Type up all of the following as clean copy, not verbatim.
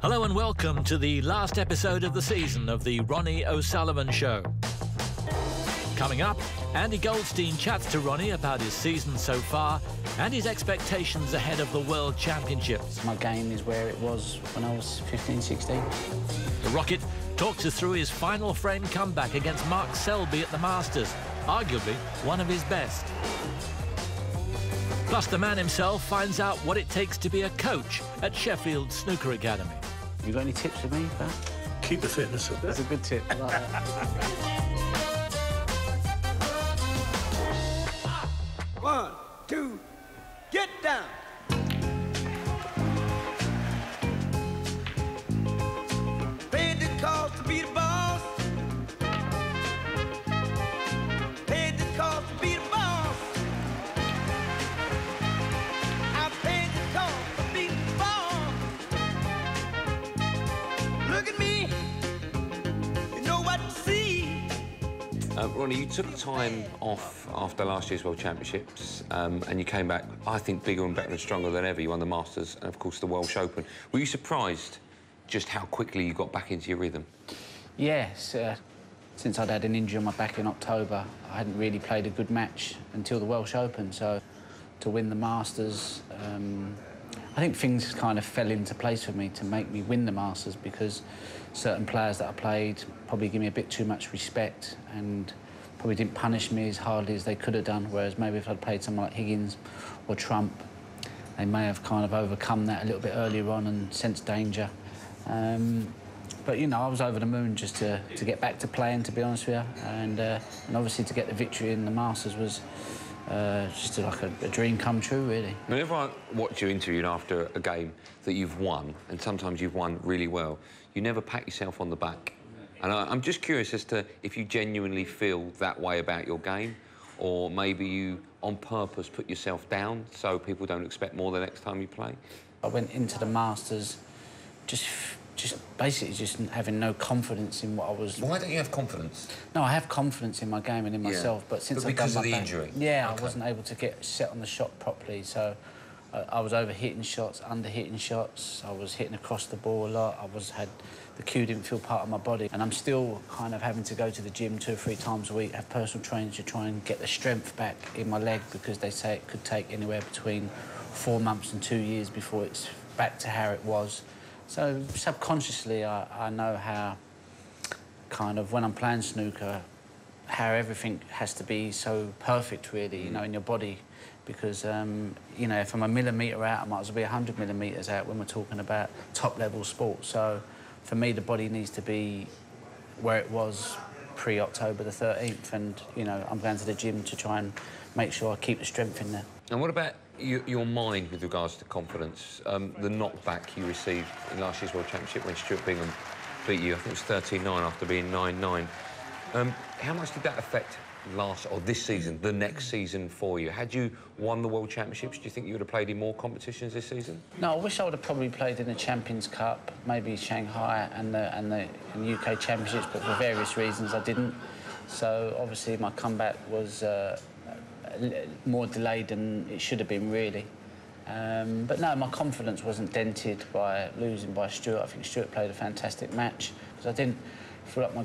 Hello and welcome to the last episode of the season of the Ronnie O'Sullivan Show. Coming up, Andy Goldstein chats to Ronnie about his season so far and his expectations ahead of the World Championships. My game is where it was when I was 15, 16. The Rocket talks us through his final frame comeback against Mark Selby at the Masters, arguably one of his best. Plus, the man himself finds out what it takes to be a coach at Sheffield Snooker Academy. You got any tips for me, Pat? Keep the fitness up. That's a good tip. I like that. 1, 2, get down. Paid the cost to be the boss. Paid the cost to be the boss. I paid the cost to be the boss. Look at me. You know what to see. Ronnie, you took time off after last year's World Championships and you came back, I think, bigger and better and stronger than ever. You won the Masters and, of course, the Welsh Open. Were you surprised just how quickly you got back into your rhythm? Yes. Since I'd had an injury on my back in October, I hadn't really played a good match until the Welsh Open, so to win the Masters, I think things kind of fell into place for me to make me win the Masters because certain players that I played probably give me a bit too much respect and probably didn't punish me as hardly as they could have done, whereas maybe if I'd played someone like Higgins or Trump, they may have kind of overcome that a little bit earlier on and sensed danger. But, you know, I was over the moon just to get back to playing, to be honest with you, and obviously to get the victory in the Masters was just like a dream come true, really. Whenever I watch you interviewed after a game that you've won, and sometimes you've won really well, you never pat yourself on the back. And I'm just curious as to if you genuinely feel that way about your game, or maybe you, on purpose, put yourself down so people don't expect more the next time you play. I went into the Masters just basically just having no confidence in what I was... Why don't you have confidence? No, I have confidence in my game and in myself, but since I've done my because of the injury? Yeah, okay. I wasn't able to get set on the shot properly, so I was over-hitting shots, under-hitting shots, I was hitting across the ball a lot, the cue didn't feel part of my body, and I'm still kind of having to go to the gym 2 or 3 times a week, have personal trainers to try and get the strength back in my leg because they say it could take anywhere between 4 months and 2 years before it's back to how it was. So subconsciously, I know how, kind of, when I'm playing snooker, how everything has to be so perfect, really, you know, in your body. Because, you know, if I'm a millimetre out, I might as well be 100 millimetres out when we're talking about top-level sport. So, for me, the body needs to be where it was pre-October the 13th. And, you know, I'm going to the gym to try and make sure I keep the strength in there. And what about your mind with regards to confidence? The knockback you received in last year's World Championship when Stuart Bingham beat you, I think it was 13-9 after being 9-9. How much did that affect this season, the next season for you? Had you won the World Championships, do you think you would have played in more competitions this season? No, I wish I would have probably played in the Champions Cup, maybe Shanghai and the UK Championships, but for various reasons I didn't. So obviously my comeback was more delayed than it should have been, really. But no, my confidence wasn't dented by losing by Stuart. I think Stuart played a fantastic match because I didn't feel like my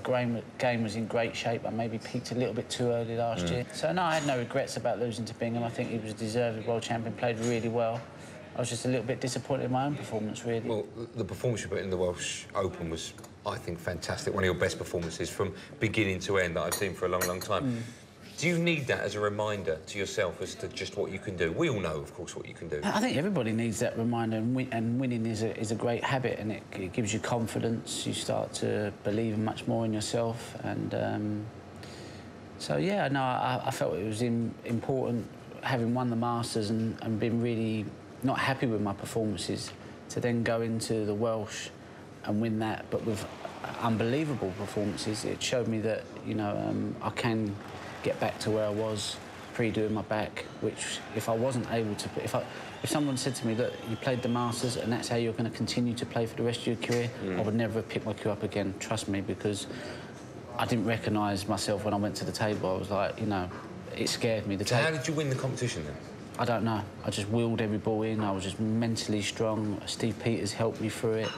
game was in great shape. I maybe peaked a little bit too early last year. So no, I had no regrets about losing to Bingham. I think he was a deserved world champion, played really well. I was just a little bit disappointed in my own performance, really. Well, the performance you put in the Welsh Open was, I think, fantastic. One of your best performances from beginning to end that I've seen for a long, long time. Do you need that as a reminder to yourself as to just what you can do? We all know, of course, what you can do. I think everybody needs that reminder, and winning is a great habit, and it gives you confidence. You start to believe much more in yourself, and so, yeah, no, I felt it was important, having won the Masters and been really not happy with my performances, to then go into the Welsh and win that, but with unbelievable performances. It showed me that, you know, I can get back to where I was pre-doing my back, which if I wasn't able to... If someone said to me, look, you played the Masters and that's how you're going to continue to play for the rest of your career, I would never have picked my cue up again, trust me, because I didn't recognise myself when I went to the table. I was like, you know, it scared me. So how did you win the competition then? I don't know. I just wheeled every ball in. I was just mentally strong. Steve Peters helped me through it.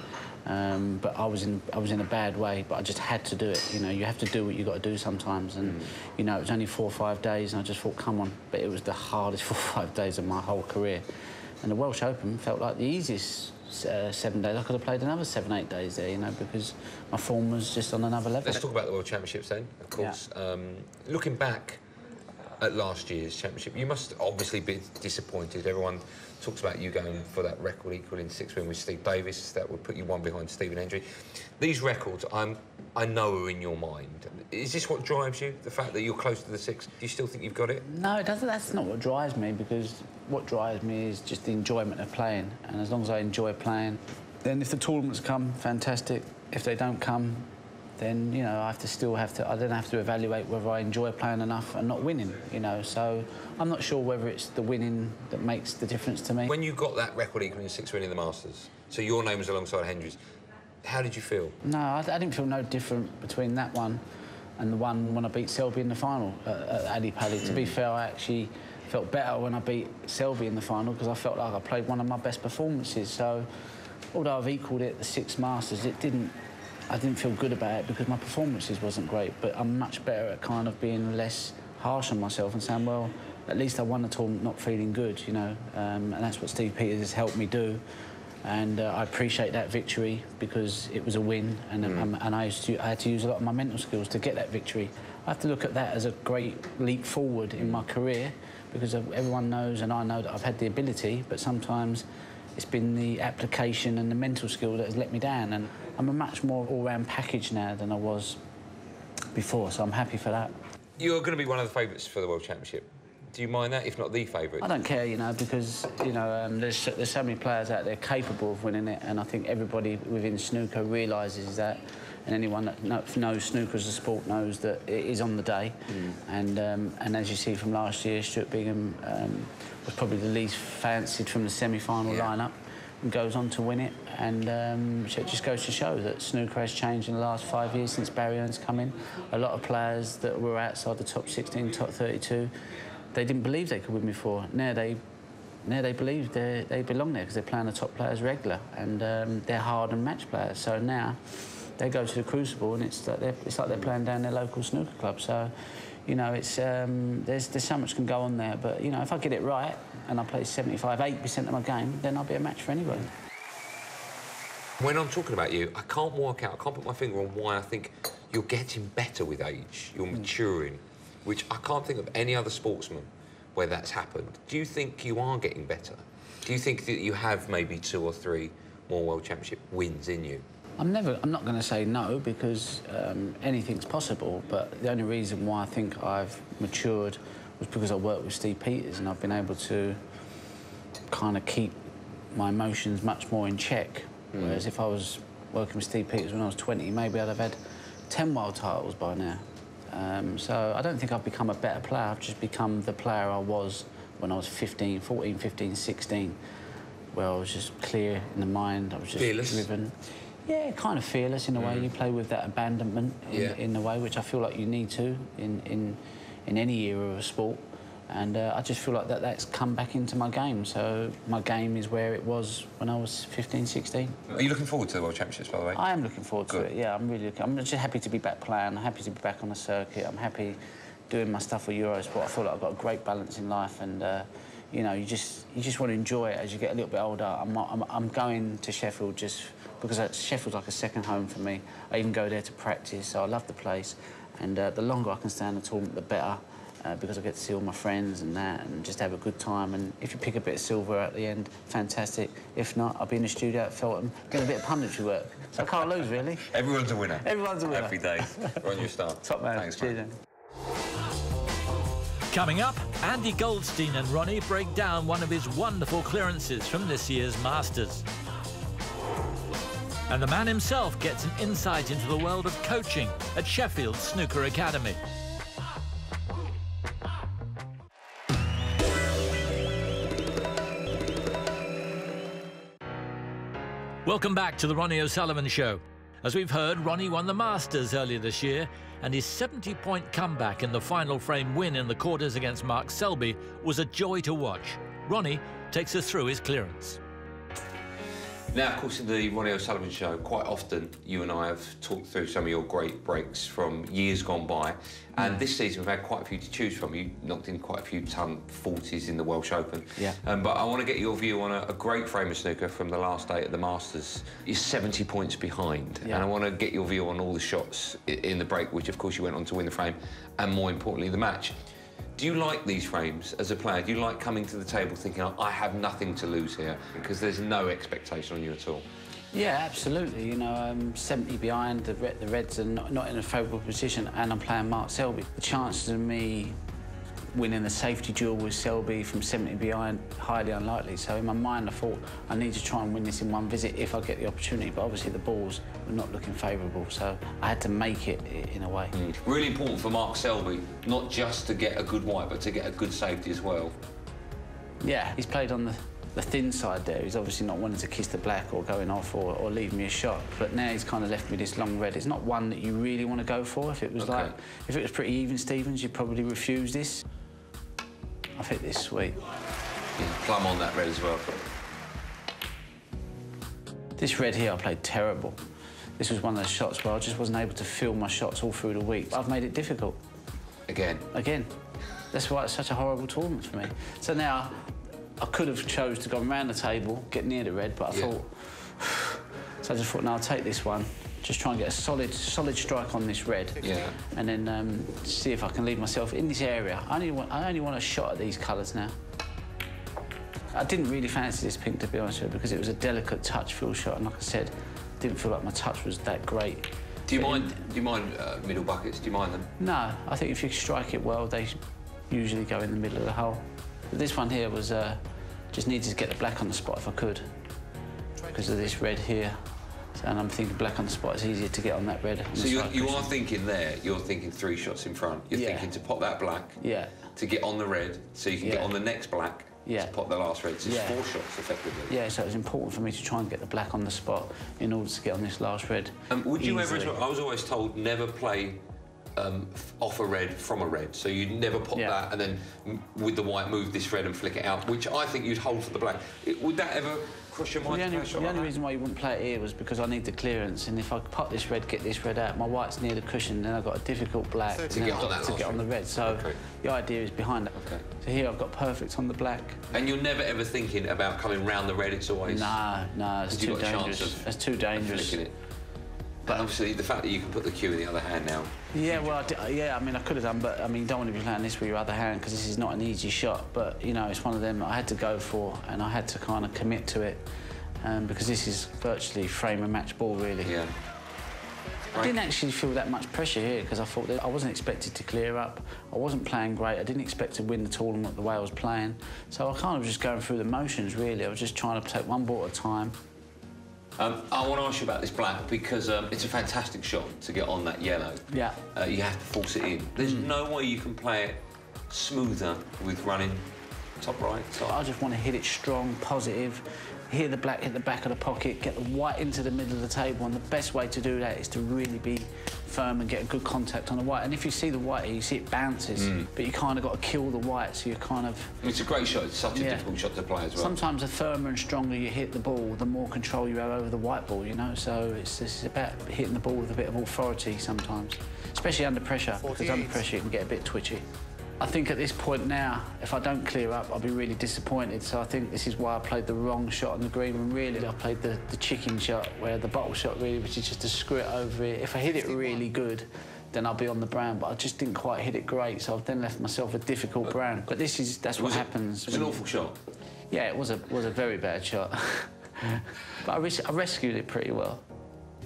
But I was in a bad way, but I just had to do it. You know, you have to do what you got to do sometimes. And you know, it was only 4 or 5 days, and I just thought, come on. But it was the hardest 4 or 5 days of my whole career. And the Welsh Open felt like the easiest 7 days. I could have played another 7, 8 days there, you know, because my form was just on another level. Let's talk about the World Championships then, of course. Yeah. Looking back at last year's championship, you must obviously be disappointed. Everyone talks about you going for that record equaling 6 win with Steve Davis. That would put you one behind Stephen Hendry. These records, I know are in your mind. Is this what drives you? The fact that you're close to the 6? Do you still think you've got it? No, it doesn't. That's not what drives me, because what drives me is just the enjoyment of playing. And as long as I enjoy playing, then if the tournaments come, fantastic. If they don't come, then, you know, I then have to evaluate whether I enjoy playing enough and not winning, you know. So I'm not sure whether it's the winning that makes the difference to me. When you got that record equaling 6 win in the Masters, so your name was alongside Hendry's, how did you feel? No, I didn't feel no different between that one and the one when I beat Selby in the final at Ali Pali. To be fair, I actually felt better when I beat Selby in the final, because I felt like I played one of my best performances. So although I've equalled it at the 6 Masters, I didn't feel good about it because my performances wasn't great, but I'm much better at kind of being less harsh on myself and saying, well, at least I won the tournament not feeling good, you know, and that's what Steve Peters has helped me do. And I appreciate that victory because it was a win, and I had to use a lot of my mental skills to get that victory. I have to look at that as a great leap forward in my career, because everyone knows, and I know, that I've had the ability, but sometimes it's been the application and the mental skill that has let me down. And I'm a much more all-round package now than I was before, so I'm happy for that. You're going to be one of the favourites for the World Championship. Do you mind that, if not the favourite? I don't care, you know, because, you know, there's so many players out there capable of winning it, and I think everybody within snooker realises that, and anyone that knows snooker as a sport knows that it is on the day. And as you see from last year, Stuart Bingham was probably the least fancied from the semi-final lineup, and goes on to win it. And so it just goes to show that snooker has changed in the last 5 years since Barry Earn's come in. A lot of players that were outside the top 16, top 32, they didn't believe they could win before. Now they believe they belong there because they're playing the top players regular, and they're hard and match players. So now they go to the Crucible, and it's like they're playing down their local snooker club. So, you know, it's there's so much can go on there. But, you know, if I get it right and I play 75–8% of my game, then I'll be a match for anybody. When I'm talking about you, I can't put my finger on why I think you're getting better with age. You're maturing, which I can't think of any other sportsman where that's happened. Do you think you are getting better? Do you think that you have maybe 2 or 3 more World Championship wins in you? I'm not going to say no, because anything's possible, but the only reason why I think I've matured was because I worked with Steve Peters, and I've been able to kind of keep my emotions much more in check. Whereas if I was working with Steve Peters when I was 20, maybe I'd have had 10 world titles by now. So I don't think I've become a better player. I've just become the player I was when I was 14, 15, 16, where I was just clear in the mind. I was just fearless. Driven. Yeah, kind of fearless in a way. You play with that abandonment in a way, which I feel like you need to in any era of a sport. And I just feel like that's come back into my game. So my game is where it was when I was 15, 16. Are you looking forward to the World Championships, by the way? I am looking forward to it, yeah. I'm just happy to be back playing. I'm happy to be back on the circuit. I'm happy doing my stuff with Eurosport. I feel like I've got a great balance in life, and you know, you just want to enjoy it as you get a little bit older. I'm going to Sheffield just because Sheffield's like a second home for me. I even go there to practice, so I love the place. And the longer I can stay in the tournament, the better. Because I get to see all my friends and that, and just have a good time. And if you pick a bit of silver at the end, fantastic. If not, I'll be in the studio at Feltham doing a bit of punditry work. So I can't lose, really. Everyone's a winner. Everyone's a winner. Every day. We're on your start. Top man. Thanks, Cheers, man. Coming up, Andy Goldstein and Ronnie break down one of his wonderful clearances from this year's Masters. And the man himself gets an insight into the world of coaching at Sheffield Snooker Academy. Welcome back to the Ronnie O'Sullivan Show. As we've heard, Ronnie won the Masters earlier this year, and his 70-point comeback in the final frame win in the quarters against Mark Selby was a joy to watch. Ronnie takes us through his clearance. Now, of course, in the Ronnie O'Sullivan Show, quite often you and I have talked through some of your great breaks from years gone by, and this season we've had quite a few to choose from. You knocked in quite a few ton 40s in the Welsh Open. Yeah. But I want to get your view on a great frame of snooker from the last day at the Masters. You're 70 points behind, and I want to get your view on all the shots in the break, which of course you went on to win the frame, and more importantly, the match. Do you like these frames as a player? Do you like coming to the table thinking, oh, I have nothing to lose here, because there's no expectation on you at all? Yeah, absolutely. You know, I'm 70 behind, the Reds are not in a favourable position, and I'm playing Mark Selby. The chances of me winning the safety duel with Selby from 70 behind, highly unlikely. So in my mind, I thought I need to try and win this in one visit if I get the opportunity. But obviously the balls were not looking favourable, so I had to make it in a way. Really important for Mark Selby, not just to get a good white, but to get a good safety as well. Yeah, he's played on the thin side there. He's obviously not wanting to kiss the black or going off or leave me a shot. But now he's kind of left me this long red. It's not one that you really want to go for. If it was if it was pretty even Stevens, you'd probably refuse this. I've hit this sweet. Yeah, plumb on that red as well. This red here, I played terrible. This was one of those shots where I just wasn't able to feel my shots all through the week. I've made it difficult. Again? Again. That's why it's such a horrible tournament for me. So now, I could have chose to go around the table, get near the red, but I thought... So I just thought, no, I'll take this one. Just try and get a solid strike on this red. Yeah. And then see if I can leave myself in this area. I only want a shot at these colours now. I didn't really fancy this pink, to be honest with you, because it was a delicate touch fill shot, and like I said, didn't feel like my touch was that great. Do you mind middle buckets? Do you mind them? No, I think if you strike it well, they usually go in the middle of the hole. But this one here was just needed to get the black on the spot if I could, because of this red here. And I'm thinking black on the spot is easier to get on that red. So you are thinking there, you're thinking 3 shots in front. You're thinking to pop that black, to get on the red, so you can get on the next black, to pop the last red. So it's 4 shots, effectively. Yeah, so it was important for me to try and get the black on the spot in order to get on this last red. Would you ever, I was always told, never play off a red from a red, so you'd never pop that and then with the white move this red and flick it out, which I think you'd hold for the black. Would that ever cross your mind? The only reason why you wouldn't play it here was because I need the clearance, and if I pop this red, get this red out, my white's near the cushion, then I've got a difficult black to get on the red. So the idea is behind that. So here I've got perfect on the black. And you're never ever thinking about coming round the red, it's always... No, it's too dangerous. That's too dangerous. But obviously, the fact that you can put the cue in the other hand now... Yeah, well, I mean, I could have done, but, I mean, you don't want to be playing this with your other hand because this is not an easy shot. But, you know, it's one of them I had to go for, and I had to kind of commit to it because this is virtually frame and match ball, really. Yeah. I didn't actually feel that much pressure here because I thought that I wasn't expected to clear up. I wasn't playing great. I didn't expect to win the tournament the way I was playing. So I kind of just going through the motions, really. I was just trying to take one ball at a time. I want to ask you about this black because it's a fantastic shot to get on that yellow. Yeah. You have to force it in. There's no way you can play it smoother with running top right, top. I just want to hit it strong, positive, hit the black, hit the back of the pocket, get the white into the middle of the table, and the best way to do that is to really be firm and get a good contact on the white. And if you see the white here, you see it bounces, but you kind of got to kill the white, so you're kind of... It's a great shot. It's such a difficult shot to play as well. Sometimes the firmer and stronger you hit the ball, the more control you have over the white ball, you know? So it's about hitting the ball with a bit of authority sometimes, especially under pressure, because under pressure you can get a bit twitchy. I think at this point now, if I don't clear up, I'll be really disappointed. So I think this is why I played the wrong shot on the green, when really I played the chicken shot, where the bottle shot really, which is just to screw it over it. If I hit it really good, then I'll be on the brown, but I just didn't quite hit it great, so I've then left myself a difficult brown. But that's what happens. It was an awful shot. Yeah, it was a very bad shot. But I rescued it pretty well.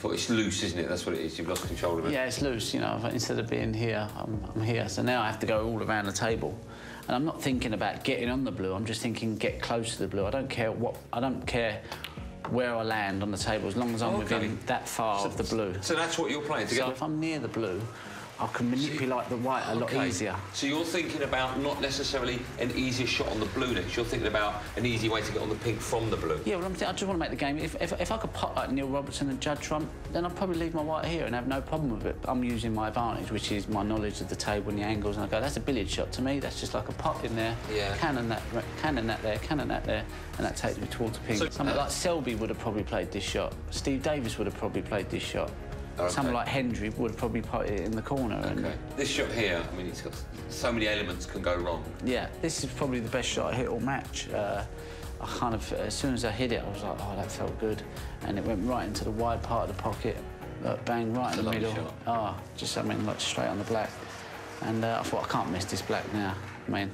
But it's loose, isn't it? That's what it is. You've lost control of it. Yeah, it's loose, you know. Instead of being here, I'm here. So now I have to go all around the table. And I'm not thinking about getting on the blue. I'm just thinking get close to the blue. I don't care where I land on the table, as long as I'm within that far of the blue. So that's what you're playing together? So if I'm near the blue, I can manipulate the white a lot easier. So you're thinking about not necessarily an easier shot on the blue next, you're thinking about an easy way to get on the pink from the blue. Yeah, well, I just want to make the game. If I could pot like Neil Robertson and Judd Trump, then I'd probably leave my white here and have no problem with it. I'm using my advantage, which is my knowledge of the table and the angles, and I go, that's a billiard shot to me. That's just like a pot in there, cannon that there, cannon that there, and that takes me towards the pink. So, someone like Selby would have probably played this shot. Steve Davis would have probably played this shot. Okay. Someone like Hendry would probably put it in the corner. Okay. And this shot here, I mean, it's got so many elements can go wrong. Yeah, this is probably the best shot I hit all match. I kind of, as soon as I hit it, I was like, oh, that felt good. And it went right into the wide part of the pocket, bang, right in the middle. Shot. Oh, just something like straight on the black. And I thought, I can't miss this black now. I mean...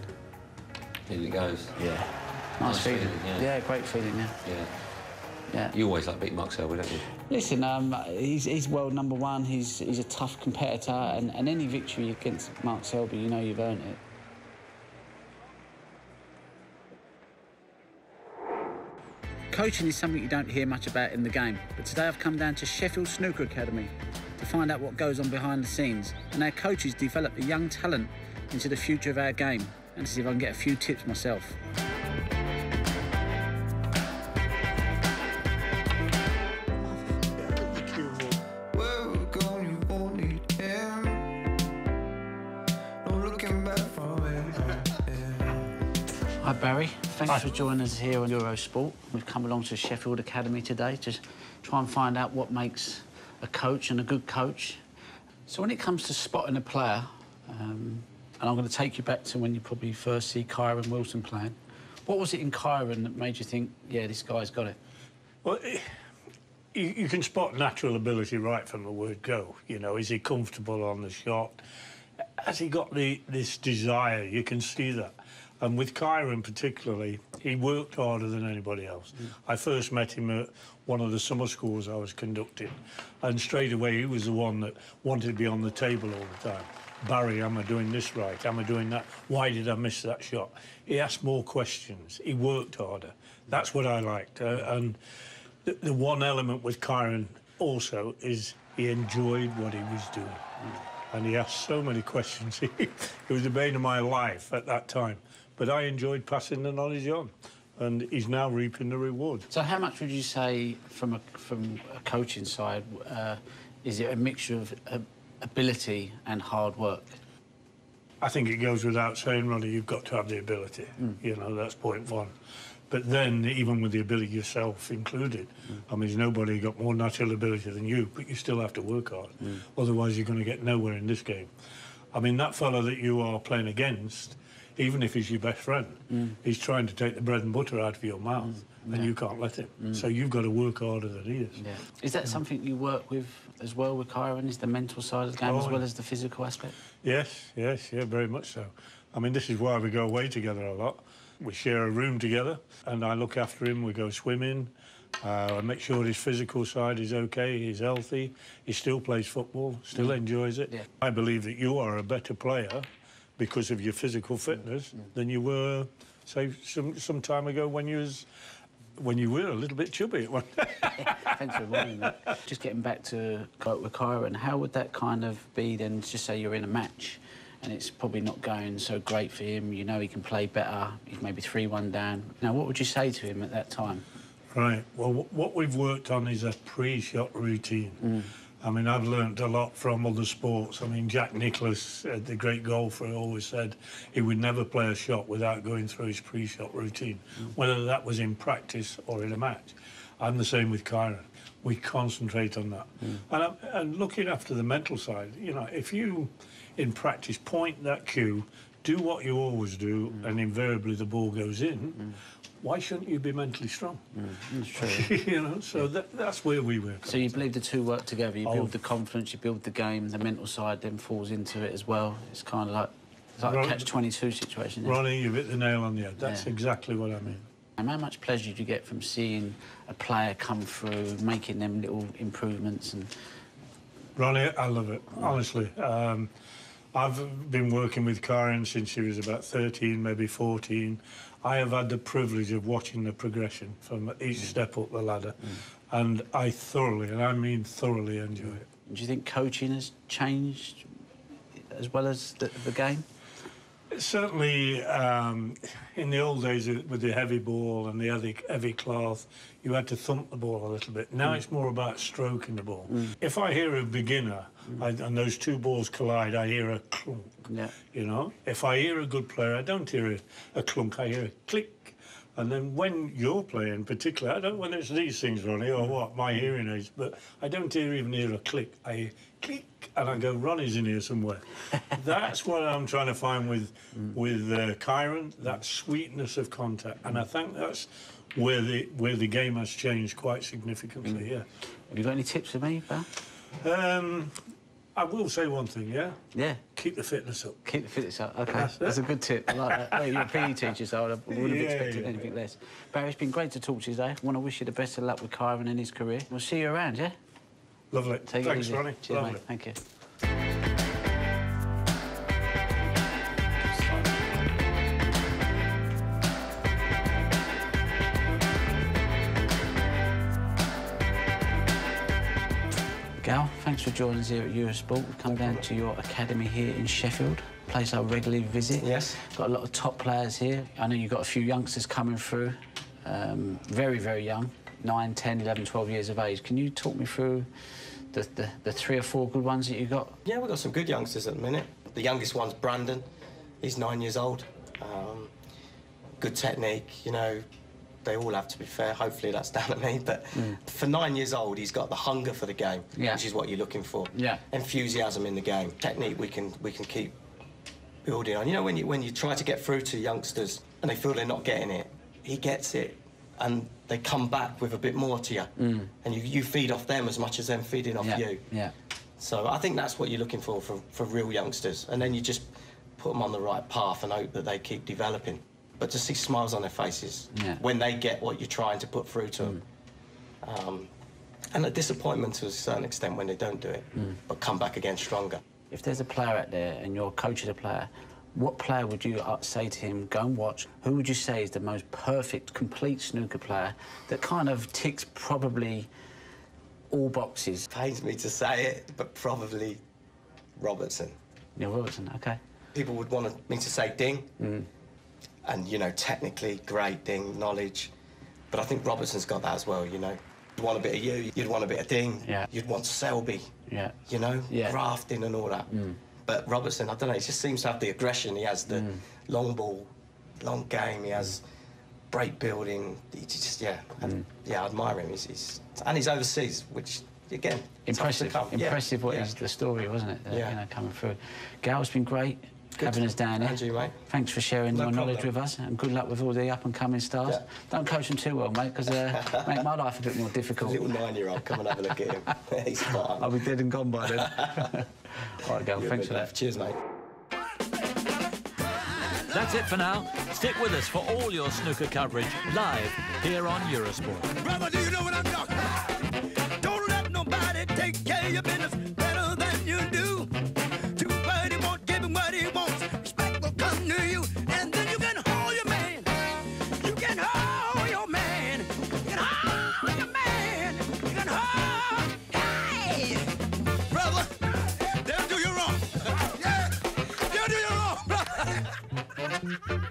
In it goes. Yeah. Nice feeling. Yeah, great feeling, yeah. You always like beating Mark Selby, don't you? Listen, he's world #1. He's a tough competitor, and any victory against Mark Selby, you know you've earned it. Coaching is something you don't hear much about in the game, but today I've come down to Sheffield Snooker Academy to find out what goes on behind the scenes, and our coaches develop a young talent into the future of our game, and see if I can get a few tips myself. Hi Barry, thanks for joining us here on Eurosport. We've come along to Sheffield Academy today to try and find out what makes a coach and a good coach. So when it comes to spotting a player, and I'm going to take you back to when you probably first see Kyron Wilson playing, what was it in Kyron that made you think, yeah, this guy's got it? Well, you can spot natural ability right from the word go. You know, is he comfortable on the shot? Has he got this desire? You can see that. And with Kyron particularly, he worked harder than anybody else. I first met him at one of the summer schools I was conducting, and straight away he was the one that wanted to be on the table all the time. Barry, am I doing this right? Am I doing that? Why did I miss that shot? He asked more questions. He worked harder. That's what I liked. And the one element with Kyron also is he enjoyed what he was doing. And he asked so many questions. It was the bane of my life at that time. But I enjoyed passing the knowledge on, and he's now reaping the reward. So how much would you say, from a coaching side, is it a mixture of ability and hard work? I think it goes without saying, Ronnie, you've got to have the ability. You know, that's point one. But then, even with the ability yourself included, I mean, there's nobody got more natural ability than you, but you still have to work hard. Otherwise, you're going to get nowhere in this game. I mean, that fellow that you are playing against, even if he's your best friend, he's trying to take the bread and butter out of your mouth, and you can't let him. So you've got to work harder than he is. Is that something you work with as well with Kyron, is the mental side of the game as well as the physical aspect? Yes, very much so. I mean, this is why we go away together a lot. We share a room together, and I look after him. We go swimming. I make sure his physical side is OK, he's healthy, he still plays football, still enjoys it. I believe that you are a better player because of your physical fitness than you were, say, some time ago when you were a little bit chubby. Thanks for reminding me. Just getting back to with Kyron, how would that kind of be then? Just say you're in a match and it's probably not going so great for him. You know he can play better. He's maybe 3-1 down. Now, what would you say to him at that time? Right. Well, what we've worked on is a pre-shot routine. I mean, I've learnt a lot from other sports. I mean, Jack Nicklaus, the great golfer, always said he would never play a shot without going through his pre-shot routine, whether that was in practice or in a match. I'm the same with Kyron. We concentrate on that. And looking after the mental side, you know, if you, in practice, point that cue, do what you always do, and invariably the ball goes in, why shouldn't you be mentally strong? That's true. You know, so that's where we work. So you believe the two work together. You build the confidence, you build the game, the mental side then falls into it as well. It's kind of like, a catch-22 situation. Ronnie, you've hit the nail on the head. That's exactly what I mean. And how much pleasure do you get from seeing a player come through, making them little improvements? And Ronnie, I love it, honestly. I've been working with Kyron since he was about 13, maybe 14. I have had the privilege of watching the progression from each step up the ladder, and I thoroughly, and I mean thoroughly, enjoy it. Do you think coaching has changed as well as the game? Certainly, in the old days with the heavy ball and the heavy cloth, you had to thump the ball a little bit. Now it's more about stroking the ball. If I hear a beginner and those two balls collide, I hear a clunk. Yeah. You know, if I hear a good player, I don't hear a clunk. I hear a click. And then when you're playing, particularly, I don't know whether it's these things, Ronnie, or what, my hearing aids, but I don't even hear a click. I hear click, and I go, Ronnie's in here somewhere. That's what I'm trying to find with Kyron, that sweetness of contact. And I think that's where the game has changed quite significantly, yeah. Have you got any tips for me, Val? I will say one thing, yeah? Yeah. Keep the fitness up. Keep the fitness up, OK. That's a good tip. I like that. Well, you're a PE teacher, so I wouldn't have expected anything less. Barry, it's been great to talk to you today. I want to wish you the best of luck with Kyron in his career. We'll see you around, yeah? Lovely. Thanks, Ronnie. Cheers, Lovely. mate. Thank you. Gal, thanks for joining us here at Eurosport. We've come down to your academy here in Sheffield, a place I regularly visit. Yes. Got a lot of top players here. I know you've got a few youngsters coming through, very, very young, 9, 10, 11, 12 years of age. Can you talk me through the 3 or 4 good ones that you got? Yeah, we've got some good youngsters at the minute. The youngest one's Brandon. He's 9 years old. Good technique, you know. They all have to be fair. Hopefully that's down to me. But for 9 years old, he's got the hunger for the game, which is what you're looking for. Yeah. Enthusiasm in the game. Technique we can keep building on. You know, when you try to get through to youngsters and they feel they're not getting it, he gets it, and they come back with a bit more to you, and you feed off them as much as them feeding off you. Yeah. So I think that's what you're looking for real youngsters, and then you just put them on the right path and hope that they keep developing. But to see smiles on their faces when they get what you're trying to put through to them. And a disappointment to a certain extent when they don't do it, but come back again stronger. If there's a player out there and you're coaching a player, what player would you say to him, go and watch? Who would you say is the most perfect, complete snooker player that kind of ticks probably all boxes? Pains me to say it, but probably Robertson. Neil Robertson, OK. People would want me to say Ding. And, you know, technically great Ding, knowledge. But I think Robertson's got that as well, you know. You'd want a bit of you, you'd want a bit of Ding. Yeah. You'd want Selby. Yeah. You know, yeah. grafting and all that. But Robertson, I don't know, he just seems to have the aggression. He has the long ball, long game. He has break building. He just, yeah. And, yeah, I admire him. And he's overseas, which, again, impressive. Impressive what is the story, wasn't it? You know, coming through. Gal, it's been great. Good having us down here. Andrew, mate. Thanks for sharing your knowledge with us, and good luck with all the up-and-coming stars. Yeah. Don't coach them too well, mate, because make my life a bit more difficult. Little 9-year-old, come and have a look at him. He's fine. I'll be dead and gone by then. All right, Gal, thanks for that. Cheers, mate. That's it for now. Stick with us for all your snooker coverage live here on Eurosport. Brother, do you know what I'm talking about? Don't let nobody take care of your business better than you do. Too bad he won't give him what he wants. Respect will come to you, and then you can hold your man. You can hold your man. You can hold your man. You can hold. Hey, brother, they'll do you wrong. Yeah, they'll do you wrong, brother.